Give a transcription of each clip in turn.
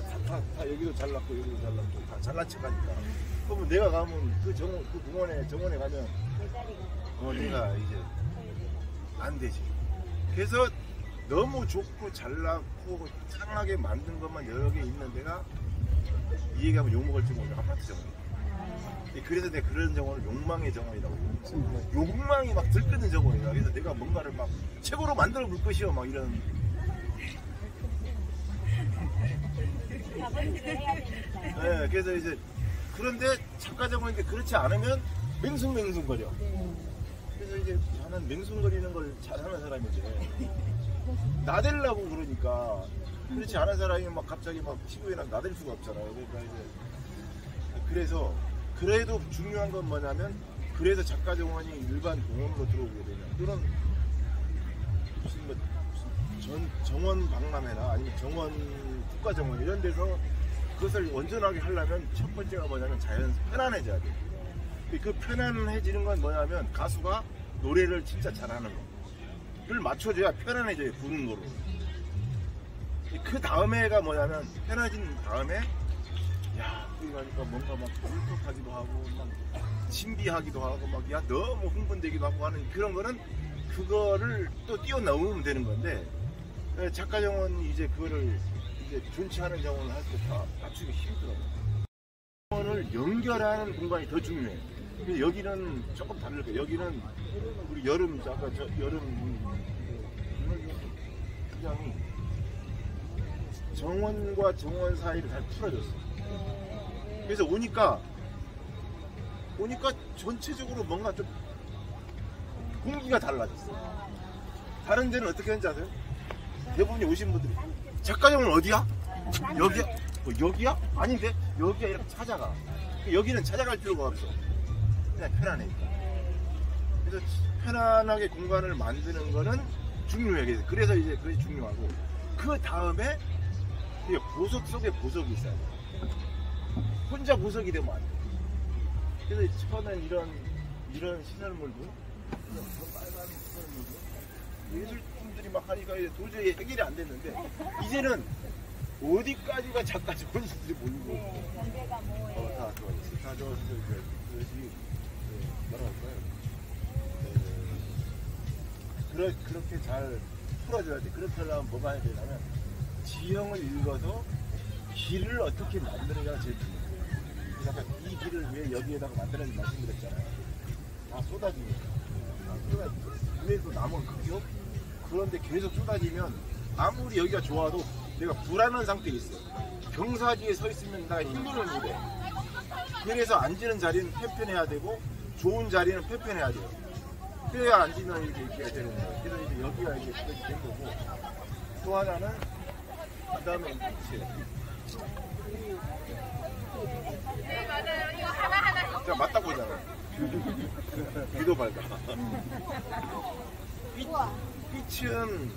다 여기도 잘났고 여기도 잘났고 다 잘난 척하니까. 그러면 내가 가면 그 정원에 가면 내가 이제 안 되지. 그래서 너무 좋고 잘났고 상하게 만든 것만 여러 개 있는 데가 이 얘기하면 욕먹을지 모르는 아파트 정원. 그래서 내가 그런 정원을 욕망의 정원이라고 해요. 욕망이 막 들끓는 정원이야. 그래서 내가 뭔가를 막 최고로 만들어 볼 것이요 막 이런. 네, 그래서 이제 그런데 작가 정원인데 그렇지 않으면 맹숭맹숭거려. 그래서 이제 저는 맹숭거리는 걸 잘하는 사람이지. 나대려고 그러니까 그렇지 않은 사람이 막 갑자기 막 피부에랑 나댈 수가 없잖아요. 그러니까 이제 그래서 그래도 중요한 건 뭐냐면 그래서 작가 정원이 일반 공원으로 들어오게 되면 또는 무슨 정원 박람회나 아니면 정원 국가 정원 이런 데서 그것을 온전하게 하려면 첫 번째가 뭐냐면 자연 편안해져야 돼. 그 편안해지는 건 뭐냐면 가수가 노래를 진짜 잘하는 거를 맞춰줘야 편안해져요. 부는 거로. 그 다음에가 뭐냐면 편해진 다음에 야 거기 가니까 뭔가 막 울컥하기도 하고 막 신비하기도 하고 막 야 너무 흥분되기도 하고 하는 그런 거는 그거를 또 뛰어넘으면 되는 건데 작가 정원이 이제 그거를 이제 좋지 않은 정원을 할 때 다 맞추기 힘들어요. 정원을 연결하는 공간이 더 중요해. 근데 여기는 조금 다를 거예요. 여기는 우리 여름 아까 저 여름 구장이 정원과 정원 사이를 잘 풀어줬어. 그래서 오니까 전체적으로 뭔가 좀 공기가 달라졌어. 다른 데는 어떻게 하는지 아세요? 대부분이 오신 분들이 작가 정원 어디야? 여기야? 여기야? 아닌데 여기야 이렇게 찾아가. 여기는 찾아갈 필요가 없어. 그냥 편안하니까. 그래서 편안하게 공간을 만드는 거는 중요해. 그래서 이제 그게 중요하고 그 다음에 보석 속에 보석이 있어야 돼. 혼자 보석이 되면 안 돼. 그래서 처음엔 이런 시설물도 빨간 시설물도 예술품들이 막 하니까 도저히 해결이 안 됐는데 이제는 어디까지가 작가 정원인지 모르고 경계가 뭐예요? 다 좋아졌어. 다 좋아서 이제 뭐라 할까요? 그렇게 잘 풀어줘야 돼. 그렇게 하려면 뭐가 해야 되냐면 지형을 읽어서 길을 어떻게 만드느냐가 제일 중요해요. 그러니까 이 길을 왜 여기에다가 만들었는지 말씀드렸잖아요. 다 쏟아지니까. 위에서 나무는 크죠? 그런데 계속 쏟아지면 아무리 여기가 좋아도 내가 불안한 상태에 있어. 경사지에 서 있으면 내가 힘들을 못해. 그래서 앉는 자리는 편편해야 되고 좋은 자리는 편편해야 돼요. 그래야 앉으면 이렇게 되는 거예요. 그래서 이제 여기가 이제 그렇게 된 거고 또 하나는 그 다음에 빛이에요. 네 맞아요. 이거 하나하나. 자 맞다 보잖아. 귀도 밝아. 빛은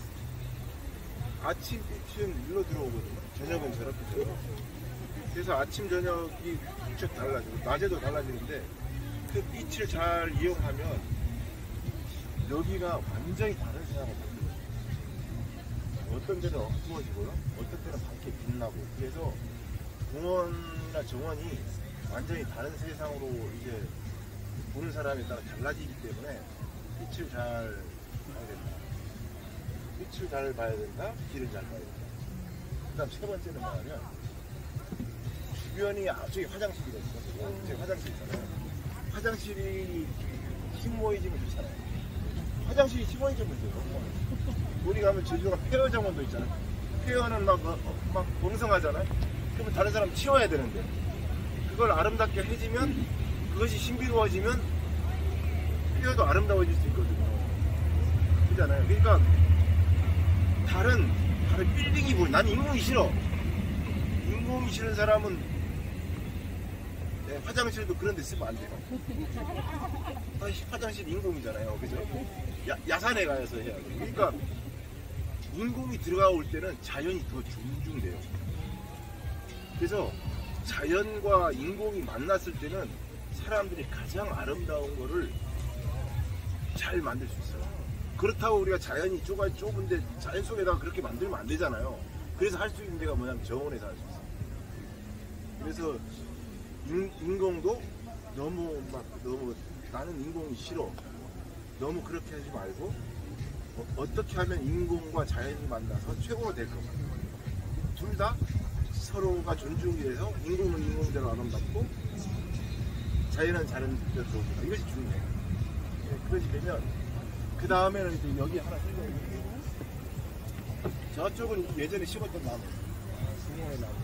아침 빛은 일로 들어오거든요. 저녁은 저렇게 들어오고. 그래서 아침 저녁이 무척 달라지고 낮에도 달라지는데 그 빛을 잘 이용하면 여기가 완전히 다른 세상을 보여요. 어떤 데는 어두워지고요. 어떤 때는 밝게 빛나고. 그래서 공원이나 정원이 완전히 다른 세상으로 이제 보는 사람에 따라 달라지기 때문에 빛을 잘 봐야 된다. 빛을 잘 봐야 된다. 길을 잘 봐야 된다. 그 다음 세 번째는 뭐냐면 주변이 저기 화장실이 있어요. 저기 화장실 있잖아요. 화장실이 힘 모이지면 좋잖아요. 화장실이 힘 모이지면 돼요. 우리 가면 제주도가 폐허 정원도 있잖아요. 폐허는 막 멍성하잖아요. 그러면 다른 사람 치워야 되는데 그걸 아름답게 해지면 그것이 신비로워지면 폐허도 아름다워질 수 있거든요. 그렇잖아요. 그러니까 다른 빌딩이 보여. 난 인공이 싫어. 인공이 싫은 사람은 화장실도 그런 데 쓰면 안 돼요. 화장실 인공이잖아요. 그죠? 야산에 가서 해야 돼. 그러니까 인공이 들어올 때는 자연이 더 존중돼요. 그래서 자연과 인공이 만났을 때는 사람들이 가장 아름다운 거를 잘 만들 수 있어요. 그렇다고 우리가 자연이 좁은데 자연 속에다가 그렇게 만들면 안 되잖아요. 그래서 할 수 있는 데가 뭐냐면 정원에서 할 수 있어요. 그래서 인공도 너무 나는 인공이 싫어. 너무 그렇게 하지 말고 어떻게 하면 인공과 자연이 만나서 최고로 될 것 같아요. 둘 다 서로가 존중이 돼서 인공은 인공대로 아름답고 자연은 자연대로 좋다. 이것이 중요해요. 그것이 되면 그 다음에는 이제 여기 하나 생겨있는데 저쪽은 예전에 심었던 나무, 중원의 나무.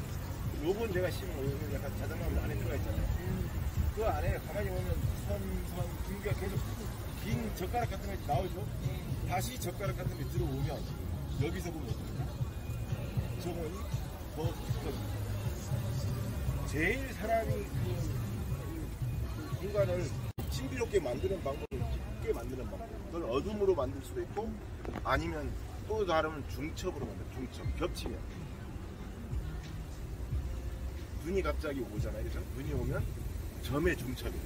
요건 제가 심은 거, 요건 약간 자작나무 안에 들어가 있잖아요. 그 안에 가만히 보면 줄기가 계속 긴 젓가락 같은 게 나오죠. 다시 젓가락 같은 게 들어오면 여기서 보면 저건이 더 깊거든요. 제일 사람이 그 공간을 신비롭게 만드는 방법을 깊게 만드는 방법. 그걸 어둠으로 만들 수도 있고 아니면 또 다른 중첩으로 만들어. 중첩 겹치면 눈이 갑자기 오잖아요. 그죠? 눈이 오면 점의 중첩이에요.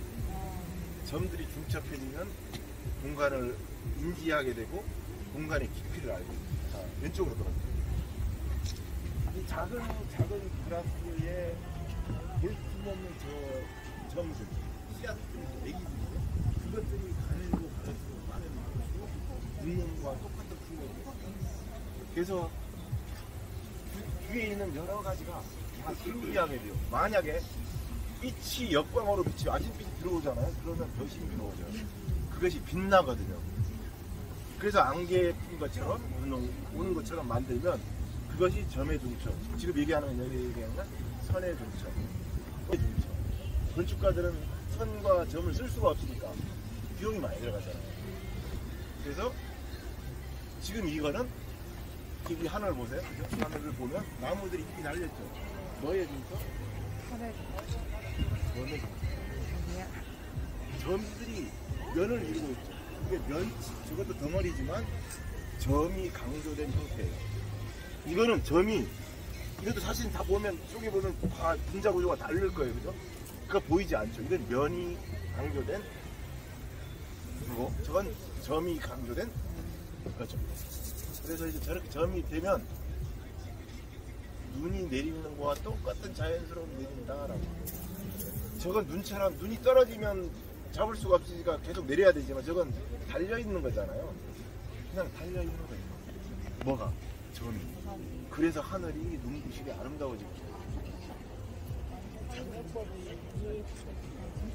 점들이 중첩해지면 공간을 인지하게 되고 공간의 깊이를 알게 돼요. 자, 왼쪽으로 돌아가요. 이 작은 그라스에 볼품없는 저 점들, 씨앗들이 애기들이죠. 그것들이 가늘고 가늘수록 많은 눈과 똑같은 풍경이에요. 그래서 뒤에 있는 여러 가지가 다 신기하게 돼요. 만약에 빛이 역광으로 비치면 아침빛이 들어오잖아요. 그러면 더 신비로워져요. 그것이 빛나거든요. 그래서 안개에 핀 것처럼 오는 것처럼 만들면 그것이 점의 중첩. 지금 얘기하는 여기 얘기하는 선의 중첩. 건축가들은 선과 점을 쓸 수가 없으니까 비용이 많이 들어가잖아요. 그래서 지금 이거는 여기 하늘 보세요. 그죠? 하늘을 보면 나무들이 잎이 날렸죠. 뭐의 중첩? 점의 중첩. 점들이 면을 이루고 있죠. 이게 저것도 덩어리지만 점이 강조된 형태예요. 이거는 점이, 이것도 사실 다 보면, 속에 보면 다 분자 구조가 다를 거예요. 그죠? 그거 보이지 않죠? 이건 면이 강조된, 그리고 저건 점이 강조된 거죠. 그래서 이제 저렇게 점이 되면 눈이 내리는 거와 똑같은 자연스러운 내린다라고. 저건 눈처럼 눈이 떨어지면 잡을 수가 없으니까 계속 내려야 되지만 저건 달려있는 거잖아요. 그냥 달려있는 거예요. 뭐가? 점이. 그래서 하늘이 눈부시게 아름다워지죠.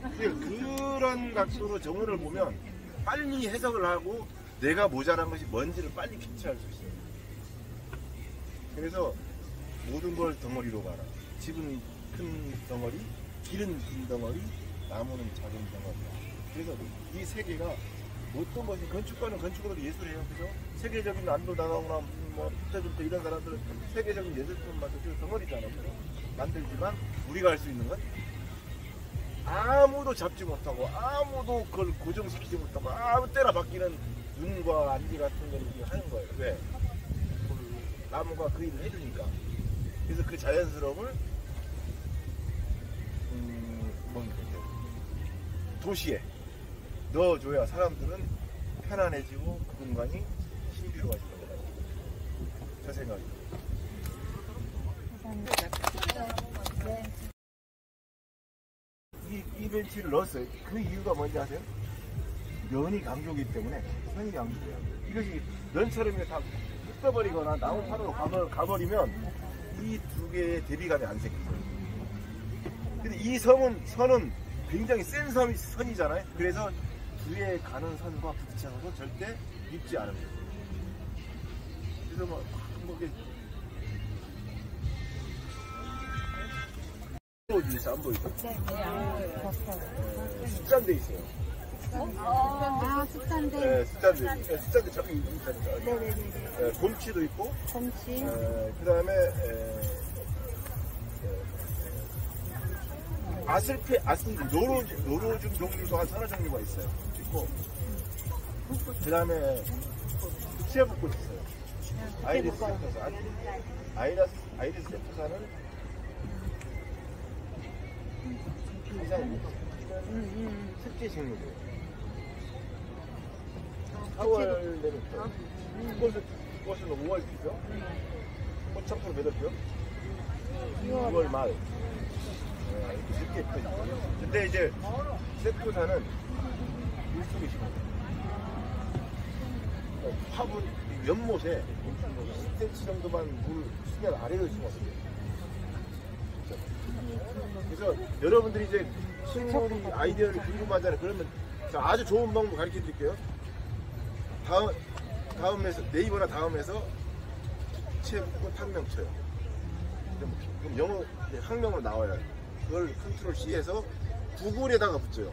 그런 각도로 정원을 보면 빨리 해석을 하고 내가 모자란 것이 뭔지를 빨리 캐치할 수 있어요. 그래서 모든 걸 덩어리로 봐라. 집은 큰 덩어리, 길은 긴 덩어리, 나무는 작은 덩어리. 그래서 이 세 개가 어떤 것이, 건축가는 건축으로 예술이에요. 그죠? 세계적인 안도 나가거나 뭐 피터준터 이런 사람들은 세계적인 예술품 만들고 덩어리잖아요. 그죠? 만들지만 우리가 할 수 있는 건 아무도 잡지 못하고 아무도 그걸 고정시키지 못하고 아무 때나 바뀌는 눈과 안개 같은 걸 하는 거예요. 왜? 나무가 그 일을 해주니까. 그래서 그 자연스러움을 도시에 넣어줘야 사람들은 편안해지고 그 공간이 신비로워지는 거예요. 저 생각입니다. 이 벤치를 넣었어요. 그 이유가 뭔지 아세요? 면이 강조기 때문에 선이 강조돼요. 이것이 면처럼 다 뜯어버리거나 나무판으로 가버리면 이 두 개의 대비감이 안 생겨요. 근데 이 선은 굉장히 센 선이잖아요. 그래서 뒤에 가는 선과 부딪혀서 절대 입지 않은 거예요. 그래서 뭐 이게 안 보이죠? 숫자인데 있어요. 숫자인데. 네, 숫자인데 저기 있잖아요. 네네네. 곰치도 있고. 곰치. 그 다음에 노로중 종류도 한 서너 종류가 있어요. 있고. 그 다음에 치아붓꽃 있어요. 아이리스 세포사. 아이리스 세포사는 가장 습지 식물이에요. 4월 되면 꽃은 5월 피죠. 꽃창포로 몇 월 피요? 6월 말. 쉽게 펴지고. 근데 이제 세토사는 물속에 심어요. 화분 연못에 10cm 정도만 물 수면 아래로 심었어요. 그래서 여러분들이 이제 식물이 아이디어를 궁금하잖아요. 그러면 자, 아주 좋은 방법 가르쳐 드릴게요. 다음에서 네이버나 다음에서 부채 학명 쳐요. 그럼 영어 학명으로 나와요. 그걸 컨트롤 C해서 구글에다가 붙여요.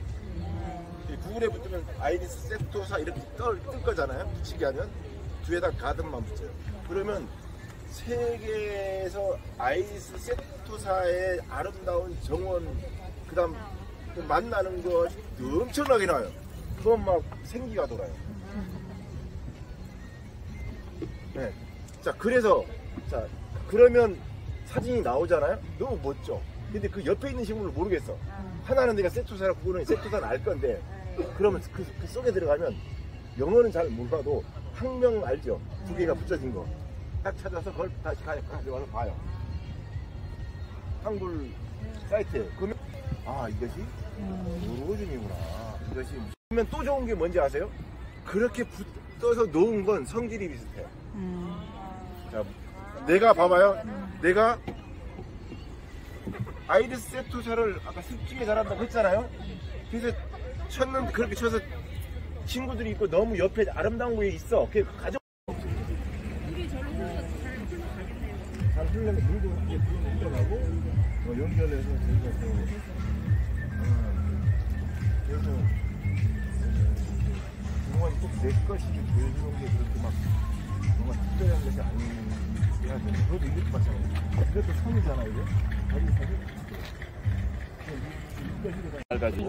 구글에 붙으면 아이디스 세토사 이렇게 뜰 거잖아요. 붙이게 하면 뒤에다 가든만 붙여요. 그러면 세계에서 아이디스 세토사의 아름다운 정원, 그다음 만나는 거 엄청나게 나와요. 그건 막 생기가 돌아요. 네. 자, 그래서 자, 그러면 사진이 나오잖아요. 너무 멋져. 근데 그 옆에 있는 식물을 모르겠어. 하나는 내가 세토사라고 부르는 세토사는 알 건데, 그러면 그 속에 들어가면 영어는 잘 몰라도 학명 알죠? 두 개가 붙여진 거. 딱 찾아서 그걸 다시 가져와서 봐요. 한글 사이트에. 그러면 아, 이것이 요로즘이구나. 이것이. 그러면 또 좋은 게 뭔지 아세요? 그렇게 붙어서 놓은 건 성질이 비슷해요. 자, 내가 봐봐요. 내가 아이디스 세토사를 아까 습지게 잘한다고 했잖아요. 그래서 쳤는데 그렇게 쳐서 친구들이 있고 너무 옆에 아름다운 곳에 있어. 그게 가져. 물이 저로 잘 흘러면 물도 이제 흘러가고 연결해서 저희가 그래서 정말 꼭 내 것이 보여주는 게 그렇게 막 정말 특별한 것이 아니야 되는데 그래도 이것도 마찬가지야. 이것도 섬이잖아 이게. 잘 가지고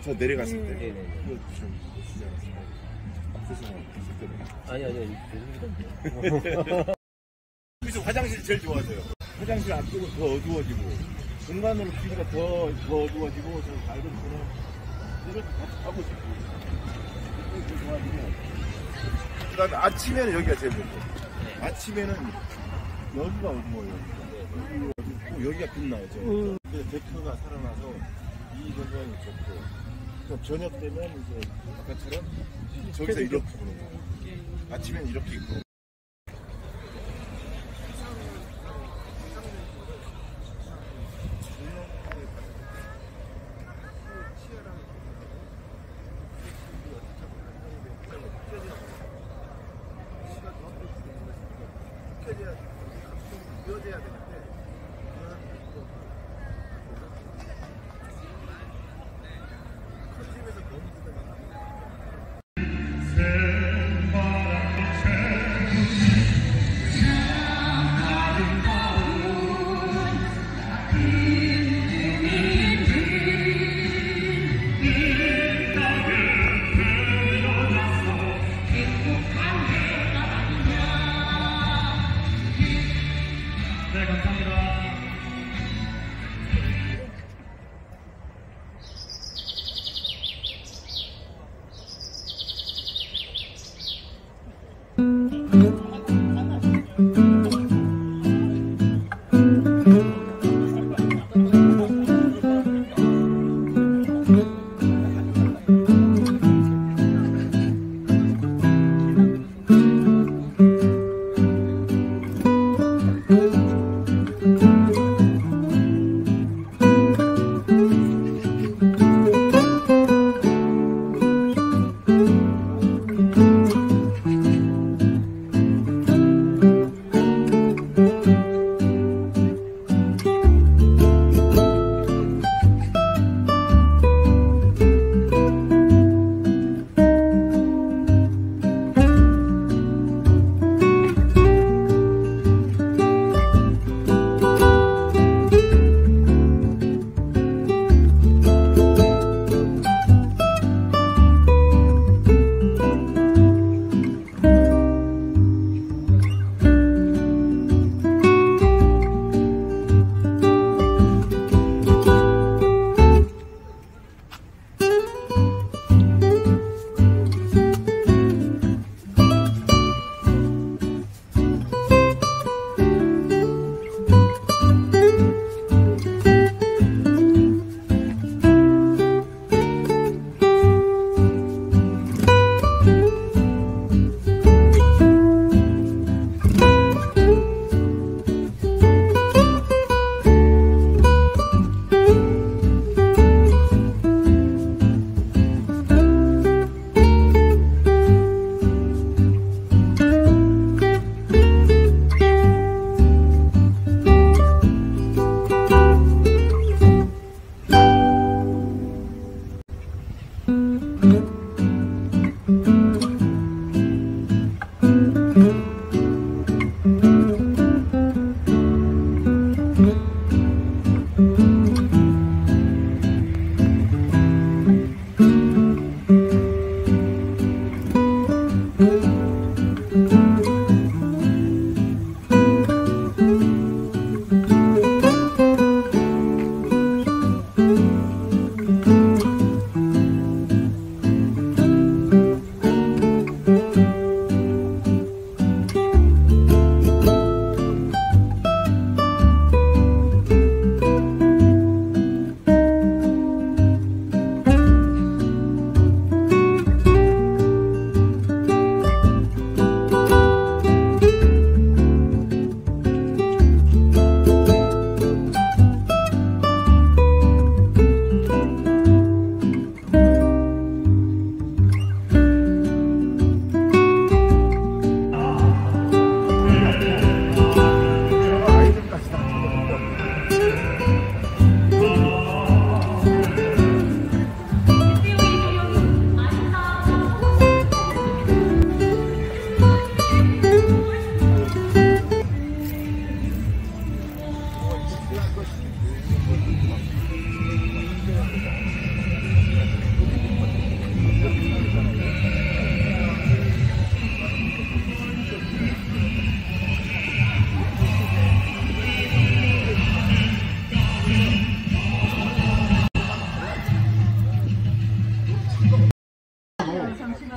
저 내려갔을 때 이거 좀 죄송합니다. 아니. 여기서 화장실 제일 좋아하세요. 화장실 앞쪽은 더 어두워지고 공간으로 키우니까 더 어두워지고 저 밝은 거는 이렇게 하고 싶고 좋아지고. 그다음에 아침에는 여기가 제일 좋고 아침에는 여기가 어두워요. 여기가 빛나요. 근데 데크가 살아나서 이 공간이 좋고 그럼 저녁 되면 이제 아까처럼 저기서 이렇게 보는 거예요. 아침에는 이렇게 있고. 이어져야 되는데 큰 집에서 너무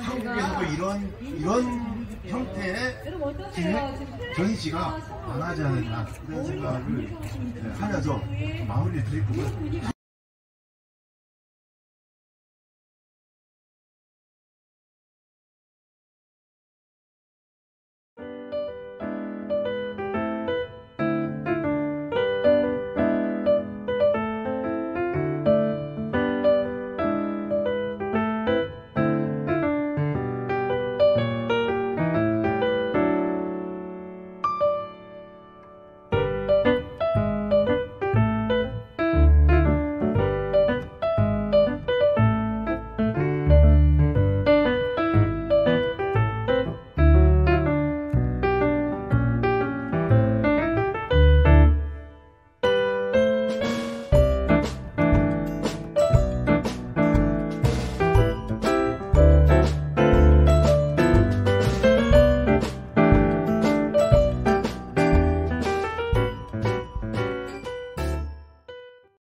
한국에서도 이런 형태의 전시가 많아져야 된다 이런 생각을 하면서 마무리를 드릴 거고요.